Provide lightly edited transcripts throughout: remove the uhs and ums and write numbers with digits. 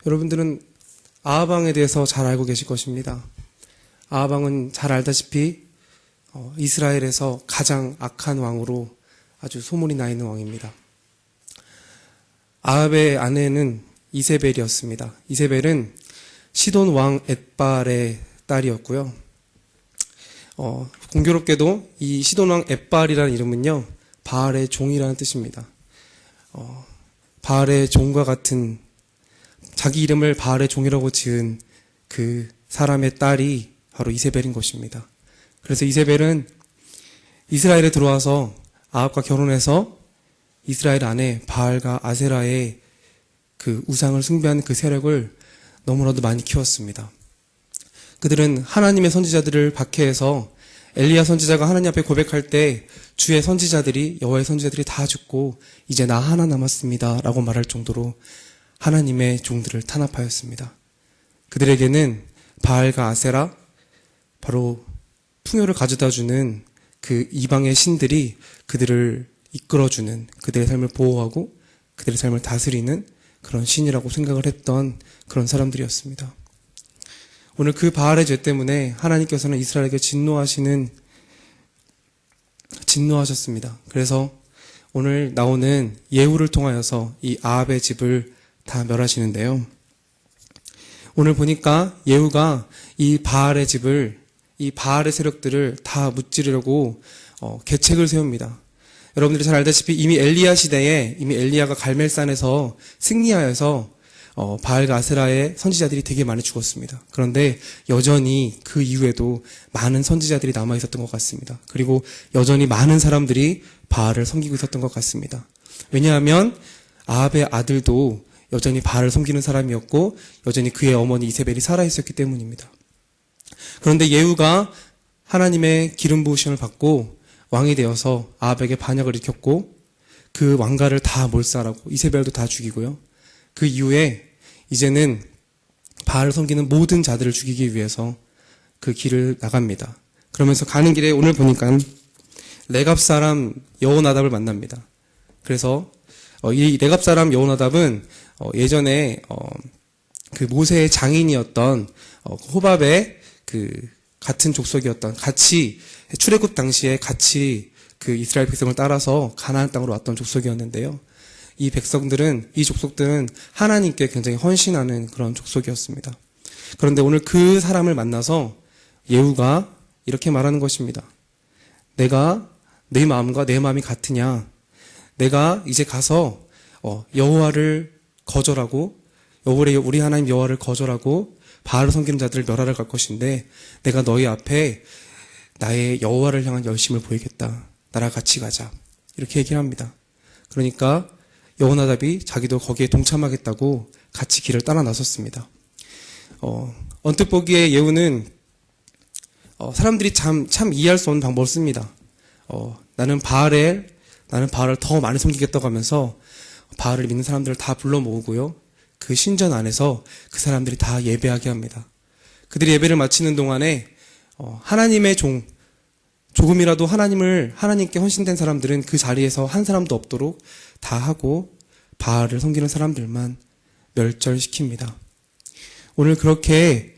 여러분들은 아하방에 대해서 잘 알고 계실 것입니다. 아하방은 잘 알다시피 이스라엘에서 가장 악한 왕으로 아주 소문이 나 있는 왕입니다. 아합의 아내는 이세벨이었습니다. 이세벨은 시돈 왕 엣발의 딸이었고요. 공교롭게도 이 시돈 왕 엣발이라는 이름은요, 바알의 종이라는 뜻입니다. 바알의 종과 같은, 자기 이름을 바알의 종이라고 지은 그 사람의 딸이 바로 이세벨인 것입니다. 그래서 이세벨은 이스라엘에 들어와서 아합과 결혼해서 이스라엘 안에 바알과 아세라의 그 우상을 숭배하는 그 세력을 너무나도 많이 키웠습니다. 그들은 하나님의 선지자들을 박해해서 엘리야 선지자가 하나님 앞에 고백할 때 주의 선지자들이, 여호와의 선지자들이 다 죽고 이제 나 하나 남았습니다 라고 말할 정도로 하나님의 종들을 탄압하였습니다. 그들에게는 바알과 아세라, 바로 풍요를 가져다주는 그 이방의 신들이 그들을 이끌어주는, 그들의 삶을 보호하고 그들의 삶을 다스리는 그런 신이라고 생각을 했던 그런 사람들이었습니다. 오늘 그 바알의 죄 때문에 하나님께서는 이스라엘에게 진노하셨습니다. 그래서 오늘 나오는 예후를 통하여서 이 아합의 집을 다 멸하시는데요. 오늘 보니까 예후가 이 바알의 집을, 이 바알의 세력들을 다 무찌르려고 계책을 세웁니다. 여러분들이 잘 알다시피 이미 엘리야 시대에 이미 엘리야가 갈멜산에서 승리하여서 바알과 아세라의 선지자들이 되게 많이 죽었습니다. 그런데 여전히 그 이후에도 많은 선지자들이 남아 있었던 것 같습니다. 그리고 여전히 많은 사람들이 바알을 섬기고 있었던 것 같습니다. 왜냐하면 아합의 아들도 여전히 바알을 섬기는 사람이었고 여전히 그의 어머니 이세벨이 살아있었기 때문입니다. 그런데 예후가 하나님의 기름 부으심을 받고 왕이 되어서 아합에게 반역을 일으켰고 그 왕가를 다 몰살하고 이세벨도 다 죽이고요. 그 이후에 이제는 바알을 섬기는 모든 자들을 죽이기 위해서 그 길을 나갑니다. 그러면서 가는 길에 오늘 보니까 레갑 사람 여호나답을 만납니다. 그래서 이 레갑 사람 여호나답은 예전에 그 모세의 장인이었던 호밥의 그 같은 족속이었던, 같이 출애굽 당시에 같이 그 이스라엘 백성을 따라서 가나안 땅으로 왔던 족속이었는데요. 이 족속들은 하나님께 굉장히 헌신하는 그런 족속이었습니다. 그런데 오늘 그 사람을 만나서 예후가 이렇게 말하는 것입니다. 내가 내 마음과 내 마음이 같으냐? 내가 이제 가서 여호와를 거절하고 우리 하나님 여호와를 거절하고 바알을 섬기는 자들을 멸하러 갈 것인데 내가 너희 앞에 나의 여호와를 향한 열심을 보이겠다. 나랑 같이 가자. 이렇게 얘기를 합니다. 그러니까 여호나답이 자기도 거기에 동참하겠다고 같이 길을 따라 나섰습니다. 언뜻 보기에 예후는 사람들이 참 이해할 수 없는 방법을 씁니다. 나는 바알을 더 많이 섬기겠다고 하면서 바알을 믿는 사람들을 다 불러 모으고요. 그 신전 안에서 그 사람들이 다 예배하게 합니다. 그들이 예배를 마치는 동안에 하나님의 조금이라도 하나님께 헌신된 사람들은 그 자리에서 한 사람도 없도록 다 하고 바알을 섬기는 사람들만 멸절시킵니다. 오늘 그렇게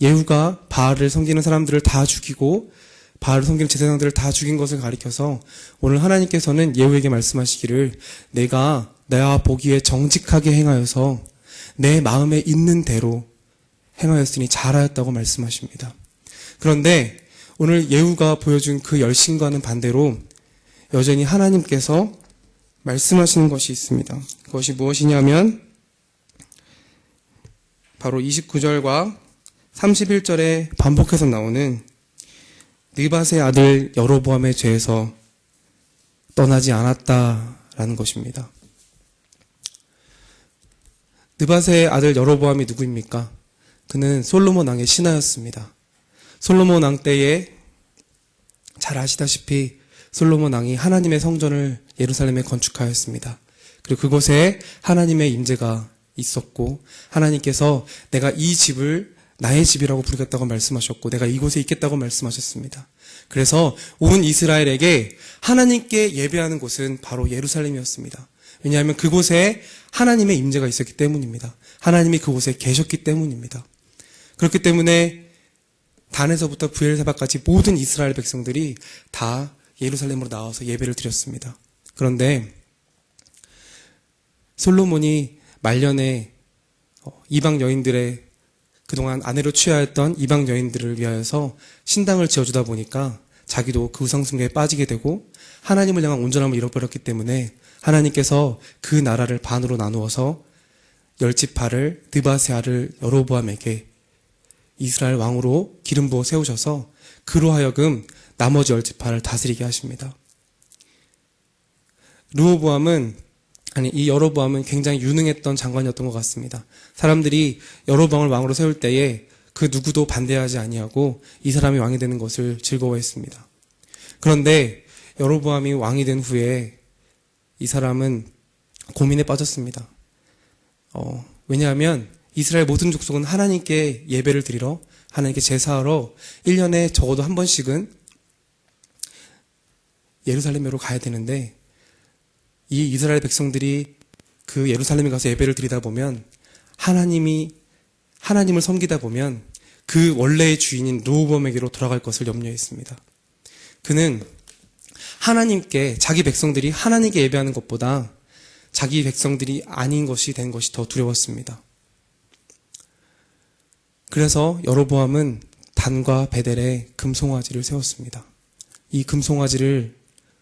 예후가 바알을 섬기는 사람들을 다 죽이고 바알을 섬기는 제사장들을 다 죽인 것을 가리켜서 오늘 하나님께서는 예후에게 말씀하시기를 내가 내가 보기에 정직하게 행하여서 내 마음에 있는 대로 행하였으니 잘하였다고 말씀하십니다. 그런데 오늘 예후가 보여준 그 열심과는 반대로 여전히 하나님께서 말씀하시는 것이 있습니다. 그것이 무엇이냐면 바로 29절과 31절에 반복해서 나오는 느밧의 아들 여로보암의 죄에서 떠나지 않았다라는 것입니다. 느밧의 아들 여로보암이 누구입니까? 그는 솔로몬 왕의 신하였습니다. 솔로몬 왕 때에 잘 아시다시피 솔로몬 왕이 하나님의 성전을 예루살렘에 건축하였습니다. 그리고 그곳에 하나님의 임재가 있었고 하나님께서 내가 이 집을 나의 집이라고 부르겠다고 말씀하셨고 내가 이곳에 있겠다고 말씀하셨습니다. 그래서 온 이스라엘에게 하나님께 예배하는 곳은 바로 예루살렘이었습니다. 왜냐하면 그곳에 하나님의 임재가 있었기 때문입니다. 하나님이 그곳에 계셨기 때문입니다. 그렇기 때문에 단에서부터 브엘세바까지 모든 이스라엘 백성들이 다 예루살렘으로 나와서 예배를 드렸습니다. 그런데 솔로몬이 말년에 이방 여인들의 그동안 아내로 취하였던 이방 여인들을 위하여서 신당을 지어주다 보니까 자기도 그 우상숭배에 빠지게 되고 하나님을 향한 온전함을 잃어버렸기 때문에 하나님께서 그 나라를 반으로 나누어서 10지파를 느바세아를 여로보암에게 이스라엘 왕으로 기름 부어 세우셔서 그로 하여금 나머지 10지파를 다스리게 하십니다. 이 여로보암은 굉장히 유능했던 장관이었던 것 같습니다. 사람들이 여로보암을 왕으로 세울 때에 그 누구도 반대하지 아니하고 이 사람이 왕이 되는 것을 즐거워했습니다. 그런데 여로보암이 왕이 된 후에 이 사람은 고민에 빠졌습니다. 왜냐하면 이스라엘 모든 족속은 하나님께 예배를 드리러, 하나님께 제사하러 1년에 적어도 한 번씩은 예루살렘으로 가야 되는데 이 이스라엘 백성들이 그 예루살렘에 가서 예배를 드리다 보면 하나님을 섬기다 보면 그 원래의 주인인 르호보암에게로 돌아갈 것을 염려했습니다. 그는 하나님께 자기 백성들이 하나님께 예배하는 것보다 자기 백성들이 아닌 것이 된 것이 더 두려웠습니다. 그래서 여로보암은 단과 베델에 금송아지를 세웠습니다. 이 금송아지를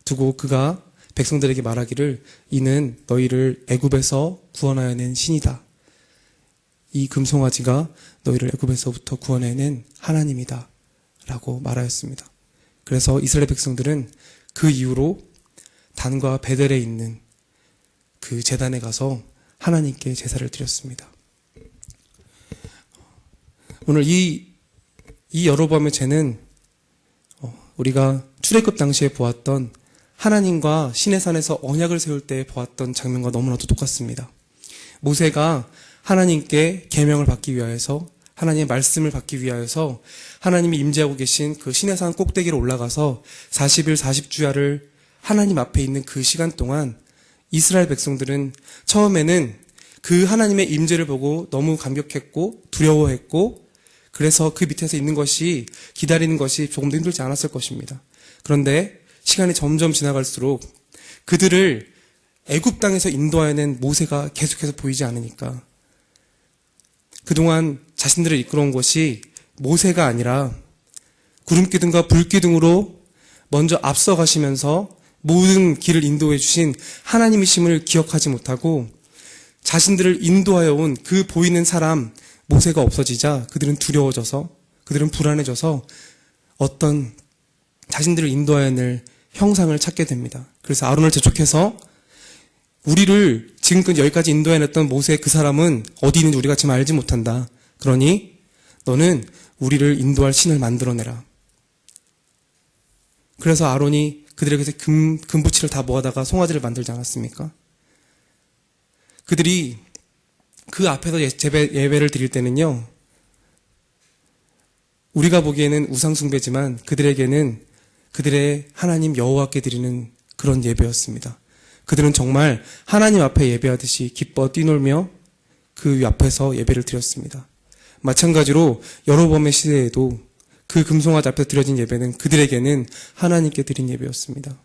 두고 그가 백성들에게 말하기를 이는 너희를 애굽에서 구원하여 낸 신이다. 이 금송아지가 너희를 애굽에서부터 구원하여 낸 하나님이다. 라고 말하였습니다. 그래서 이스라엘 백성들은 그 이후로 단과 베델에 있는 그 제단에 가서 하나님께 제사를 드렸습니다. 오늘 이 여로보암의 죄는 우리가 출애굽 당시에 보았던 하나님과 시내산에서 언약을 세울 때 보았던 장면과 너무나도 똑같습니다. 모세가 하나님께 계명을 받기 위하여서 하나님의 말씀을 받기 위하여서 하나님이 임재하고 계신 그 시내산 꼭대기로 올라가서 40일 40주야를 하나님 앞에 있는 그 시간 동안 이스라엘 백성들은 처음에는 그 하나님의 임재를 보고 너무 감격했고 두려워했고 그래서 그 밑에서 있는 것이 기다리는 것이 조금도 힘들지 않았을 것입니다. 그런데 시간이 점점 지나갈수록 그들을 애굽 땅에서 인도하여낸 모세가 계속해서 보이지 않으니까 그동안 자신들을 이끌어온 것이 모세가 아니라 구름기둥과 불기둥으로 먼저 앞서가시면서 모든 길을 인도해 주신 하나님이심을 기억하지 못하고 자신들을 인도하여 온 그 보이는 사람 모세가 없어지자 그들은 두려워져서 그들은 불안해져서 어떤 자신들을 인도하여낼 형상을 찾게 됩니다. 그래서 아론을 재촉해서 우리를 지금까지 여기까지 인도해냈던 모세 그 사람은 어디 있는지 우리가 지금 알지 못한다. 그러니 너는 우리를 인도할 신을 만들어내라. 그래서 아론이 그들에게서 금부치를 다 모아다가 송아지를 만들지 않았습니까? 그들이 그 앞에서 예배를 드릴 때는요, 우리가 보기에는 우상숭배지만 그들에게는 그들의 하나님 여호와께 드리는 그런 예배였습니다. 그들은 정말 하나님 앞에 예배하듯이 기뻐 뛰놀며 그 앞에서 예배를 드렸습니다. 마찬가지로 여로보암의 시대에도 그 금송아지 앞에서 드려진 예배는 그들에게는 하나님께 드린 예배였습니다.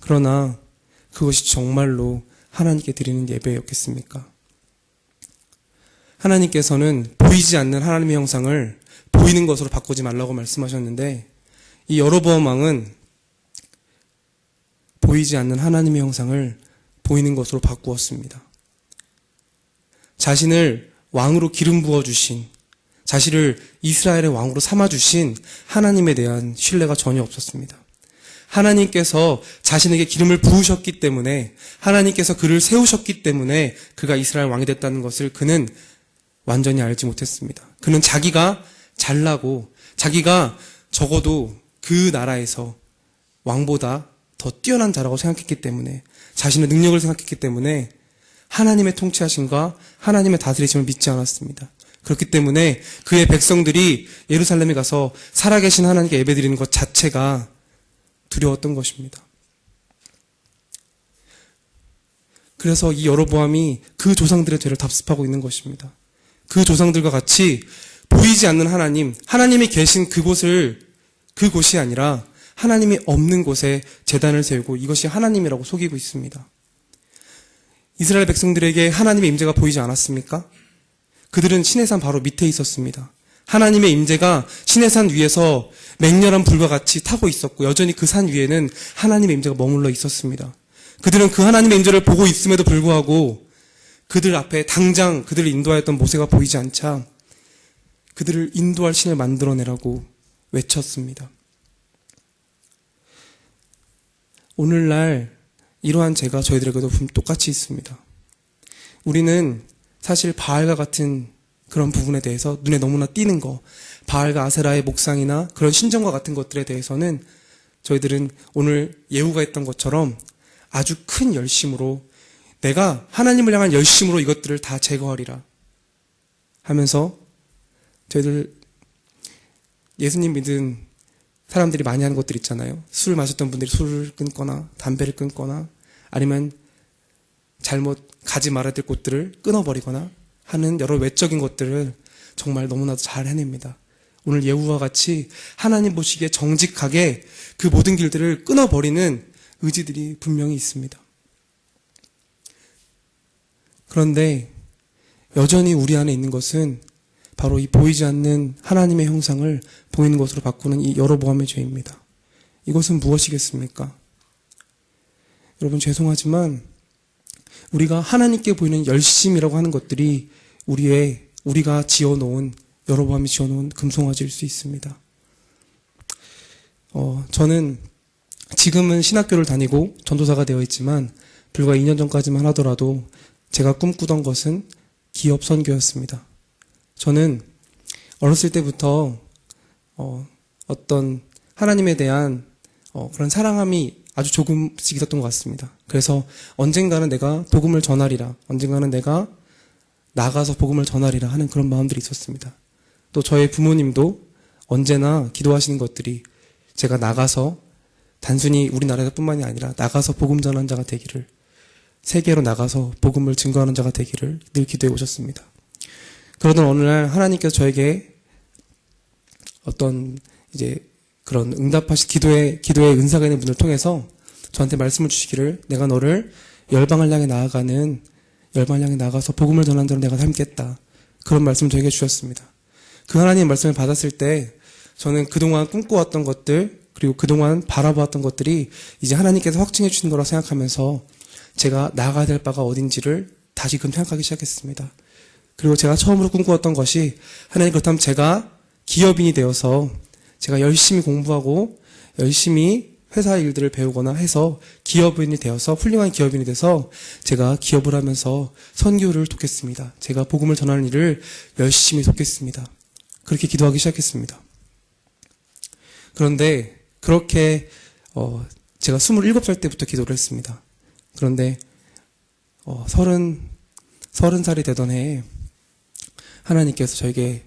그러나 그것이 정말로 하나님께 드리는 예배였겠습니까? 하나님께서는 보이지 않는 하나님의 형상을 보이는 것으로 바꾸지 말라고 말씀하셨는데 이 여로보암 왕은 보이지 않는 하나님의 형상을 보이는 것으로 바꾸었습니다. 자신을 왕으로 기름 부어주신, 자신을 이스라엘의 왕으로 삼아주신 하나님에 대한 신뢰가 전혀 없었습니다. 하나님께서 자신에게 기름을 부으셨기 때문에, 하나님께서 그를 세우셨기 때문에 그가 이스라엘 왕이 됐다는 것을 그는 완전히 알지 못했습니다. 그는 자기가 잘나고 자기가 적어도 그 나라에서 왕보다 더 뛰어난 자라고 생각했기 때문에, 자신의 능력을 생각했기 때문에 하나님의 통치하심과 하나님의 다스리심을 믿지 않았습니다. 그렇기 때문에 그의 백성들이 예루살렘에 가서 살아계신 하나님께 예배드리는 것 자체가 두려웠던 것입니다. 그래서 이 여로보암이 그 조상들의 죄를 답습하고 있는 것입니다. 그 조상들과 같이 보이지 않는 하나님, 하나님이 계신 그곳이 아니라 하나님이 없는 곳에 제단을 세우고 이것이 하나님이라고 속이고 있습니다. 이스라엘 백성들에게 하나님의 임재가 보이지 않았습니까? 그들은 시내산 바로 밑에 있었습니다. 하나님의 임재가 시내산 위에서 맹렬한 불과 같이 타고 있었고 여전히 그 산 위에는 하나님의 임재가 머물러 있었습니다. 그들은 그 하나님의 임재를 보고 있음에도 불구하고 그들 앞에 당장 그들을 인도하였던 모세가 보이지 않자 그들을 인도할 신을 만들어내라고 외쳤습니다. 오늘날 이러한 죄가 저희들에게도 똑같이 있습니다. 우리는 사실 바알과 같은 그런 부분에 대해서 눈에 너무나 띄는 거, 바알과 아세라의 목상이나 그런 신전과 같은 것들에 대해서는 저희들은 오늘 예후가 했던 것처럼 아주 큰 열심으로 내가 하나님을 향한 열심으로 이것들을 다 제거하리라 하면서 저희들 예수님 믿은 사람들이 많이 하는 것들 있잖아요. 술 마셨던 분들이 술을 끊거나 담배를 끊거나 아니면 잘못 가지 말아야 될 곳들을 끊어버리거나 하는 여러 외적인 것들을 정말 너무나도 잘 해냅니다. 오늘 예후와 같이 하나님 보시기에 정직하게 그 모든 길들을 끊어버리는 의지들이 분명히 있습니다. 그런데 여전히 우리 안에 있는 것은 바로 이 보이지 않는 하나님의 형상을 보이는 것으로 바꾸는 이 여로보암의 죄입니다. 이것은 무엇이겠습니까? 여러분 죄송하지만 우리가 하나님께 보이는 열심이라고 하는 것들이 우리가 지어놓은 여로보암이 지어놓은 금송아지일 수 있습니다. 저는 지금은 신학교를 다니고 전도사가 되어 있지만 불과 2년 전까지만 하더라도 제가 꿈꾸던 것은 기업 선교였습니다. 저는 어렸을 때부터 어떤 하나님에 대한 그런 사랑함이 아주 조금씩 있었던 것 같습니다. 그래서 언젠가는 내가 복음을 전하리라, 언젠가는 내가 나가서 복음을 전하리라 하는 그런 마음들이 있었습니다. 또 저의 부모님도 언제나 기도하시는 것들이 제가 나가서 단순히 우리나라에서뿐만이 아니라 나가서 복음 전하는 자가 되기를, 세계로 나가서 복음을 증거하는 자가 되기를 늘 기도해 오셨습니다. 그러던 어느 날 하나님께서 저에게 어떤 그런 응답하신 기도의 은사가 있는 분을 통해서 저한테 말씀을 주시기를 내가 너를 열방을 향해 나가서 복음을 전하는 자로 내가 삼겠다. 그런 말씀을 저에게 주셨습니다. 그 하나님의 말씀을 받았을 때 저는 그동안 꿈꿔왔던 것들 그리고 그동안 바라보았던 것들이 이제 하나님께서 확증해 주신 거라 생각하면서 제가 나아가야 될 바가 어딘지를 다시금 생각하기 시작했습니다. 그리고 제가 처음으로 꿈꿔왔던 것이 하나님 그렇다면 제가 기업인이 되어서 제가 열심히 공부하고 열심히 회사 일들을 배우거나 해서 기업인이 되어서 훌륭한 기업인이 돼서 제가 기업을 하면서 선교를 돕겠습니다. 제가 복음을 전하는 일을 열심히 돕겠습니다. 그렇게 기도하기 시작했습니다. 그런데 그렇게 제가 27살 때부터 기도를 했습니다. 그런데 30살이 되던 해에 하나님께서 저에게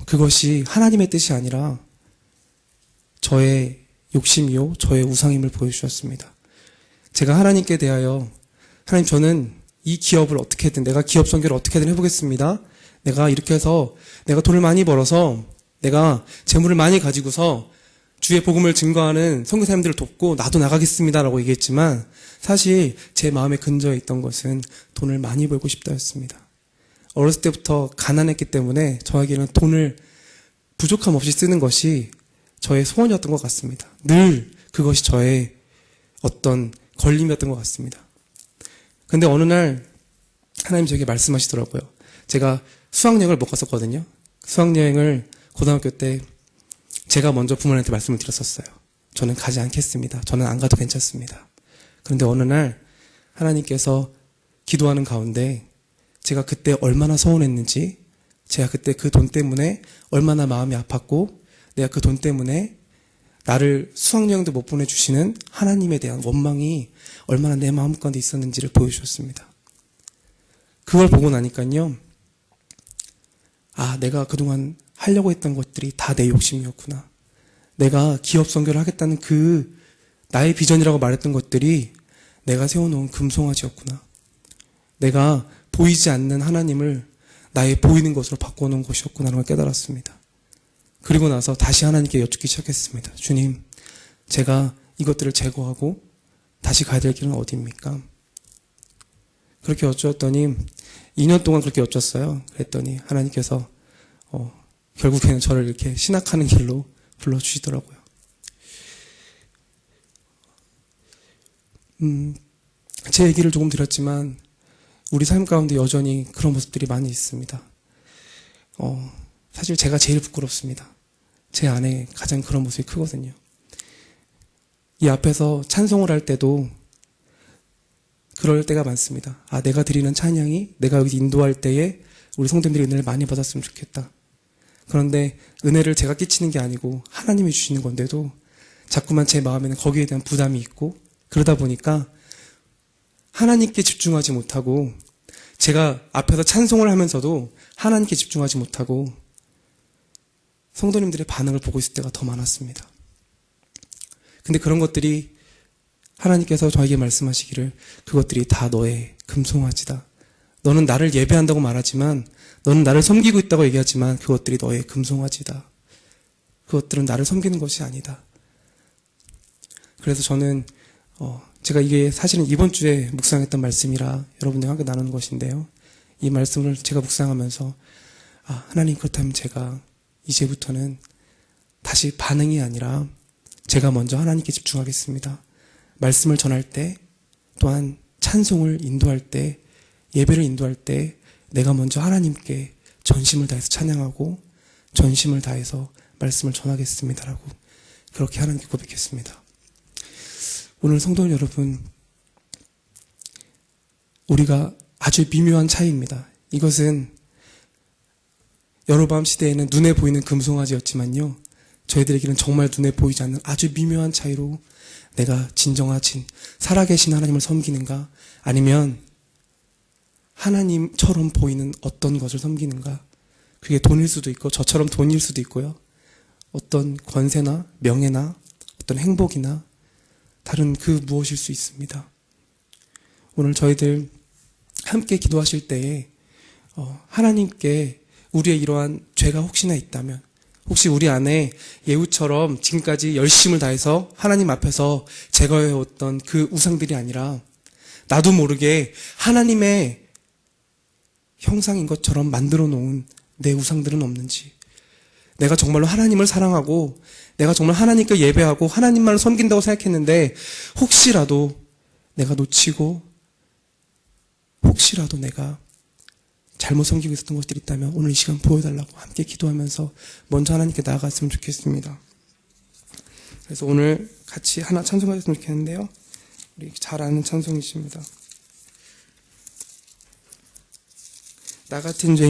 그것이 하나님의 뜻이 아니라 저의 욕심이요 저의 우상임을 보여주셨습니다. 제가 하나님께 대하여 하나님 저는 이 기업을 어떻게든 내가 기업 선교를 어떻게든 해보겠습니다. 내가 이렇게 해서 내가 돈을 많이 벌어서 내가 재물을 많이 가지고서 주의 복음을 증거하는 선교사님들을 돕고 나도 나가겠습니다라고 얘기했지만 사실 제 마음에 근저에 있던 것은 돈을 많이 벌고 싶다였습니다. 어렸을 때부터 가난했기 때문에 저에게는 돈을 부족함 없이 쓰는 것이 저의 소원이었던 것 같습니다. 늘 그것이 저의 어떤 걸림이었던 것 같습니다. 근데 어느 날 하나님 저에게 말씀하시더라고요. 제가 수학여행을 못 갔었거든요. 수학여행을 고등학교 때 제가 먼저 부모님한테 말씀을 드렸었어요. 저는 가지 않겠습니다. 저는 안 가도 괜찮습니다. 그런데 어느 날 하나님께서 기도하는 가운데 제가 그때 얼마나 서운했는지, 제가 그때 그 돈 때문에 얼마나 마음이 아팠고, 내가 그 돈 때문에 나를 수학여행도 못 보내주시는 하나님에 대한 원망이 얼마나 내 마음 가운데 있었는지를 보여주셨습니다. 그걸 보고 나니까요, 내가 그동안 하려고 했던 것들이 다 내 욕심이었구나. 내가 기업 선교를 하겠다는 그 나의 비전이라고 말했던 것들이 내가 세워놓은 금송아지였구나. 내가 보이지 않는 하나님을 나의 보이는 것으로 바꿔놓은 것이었구나라는 걸 깨달았습니다. 그리고 나서 다시 하나님께 여쭙기 시작했습니다. 주님, 제가 이것들을 제거하고 다시 가야 될 길은 어디입니까? 그렇게 여쭈었더니 2년 동안 그렇게 여쭈었어요. 그랬더니 하나님께서 결국에는 저를 이렇게 신학하는 길로 불러주시더라고요. 제 얘기를 조금 드렸지만 우리 삶 가운데 여전히 그런 모습들이 많이 있습니다. 사실 제가 제일 부끄럽습니다. 제 안에 가장 그런 모습이 크거든요. 이 앞에서 찬송을 할 때도 그럴 때가 많습니다. 내가 드리는 찬양이 내가 여기 인도할 때에 우리 성도님들이 은혜를 많이 받았으면 좋겠다. 그런데 은혜를 제가 끼치는 게 아니고 하나님이 주시는 건데도 자꾸만 제 마음에는 거기에 대한 부담이 있고, 그러다 보니까 하나님께 집중하지 못하고, 제가 앞에서 찬송을 하면서도 하나님께 집중하지 못하고 성도님들의 반응을 보고 있을 때가 더 많았습니다. 근데 그런 것들이 하나님께서 저에게 말씀하시기를 그것들이 다 너의 금송아지다. 너는 나를 예배한다고 말하지만, 너는 나를 섬기고 있다고 얘기하지만 그것들이 너의 금송아지다. 그것들은 나를 섬기는 것이 아니다. 그래서 저는 제가 이게 사실은 이번 주에 묵상했던 말씀이라 여러분들과 함께 나누는 것인데요. 이 말씀을 제가 묵상하면서 하나님, 그렇다면 제가 이제부터는 다시 반응이 아니라 제가 먼저 하나님께 집중하겠습니다. 말씀을 전할 때, 또한 찬송을 인도할 때, 예배를 인도할 때 내가 먼저 하나님께 전심을 다해서 찬양하고 전심을 다해서 말씀을 전하겠습니다라고 그렇게 하나님께 고백했습니다. 오늘 성도 여러분, 우리가 아주 미묘한 차이입니다. 이것은 여로보암 시대에는 눈에 보이는 금송아지였지만요, 저희들에게는 정말 눈에 보이지 않는 아주 미묘한 차이로 내가 진정하신 살아계신 하나님을 섬기는가, 아니면 하나님처럼 보이는 어떤 것을 섬기는가. 그게 돈일 수도 있고 저처럼 돈일 수도 있고요, 어떤 권세나 명예나 어떤 행복이나 다른 그 무엇일 수 있습니다. 오늘 저희들 함께 기도하실 때에 하나님께 우리의 이러한 죄가 혹시나 있다면, 혹시 우리 안에 예후처럼 지금까지 열심을 다해서 하나님 앞에서 제거해왔던 그 우상들이 아니라 나도 모르게 하나님의 형상인 것처럼 만들어 놓은 내 우상들은 없는지, 내가 정말로 하나님을 사랑하고 내가 정말 하나님께 예배하고 하나님만을 섬긴다고 생각했는데 혹시라도 내가 놓치고 혹시라도 내가 잘못 섬기고 있었던 것들이 있다면 오늘 이 시간 보여달라고 함께 기도하면서 먼저 하나님께 나아갔으면 좋겠습니다. 그래서 오늘 같이 하나 찬송하셨으면 좋겠는데요, 우리 잘 아는 찬송이십니다. 나 같은 죄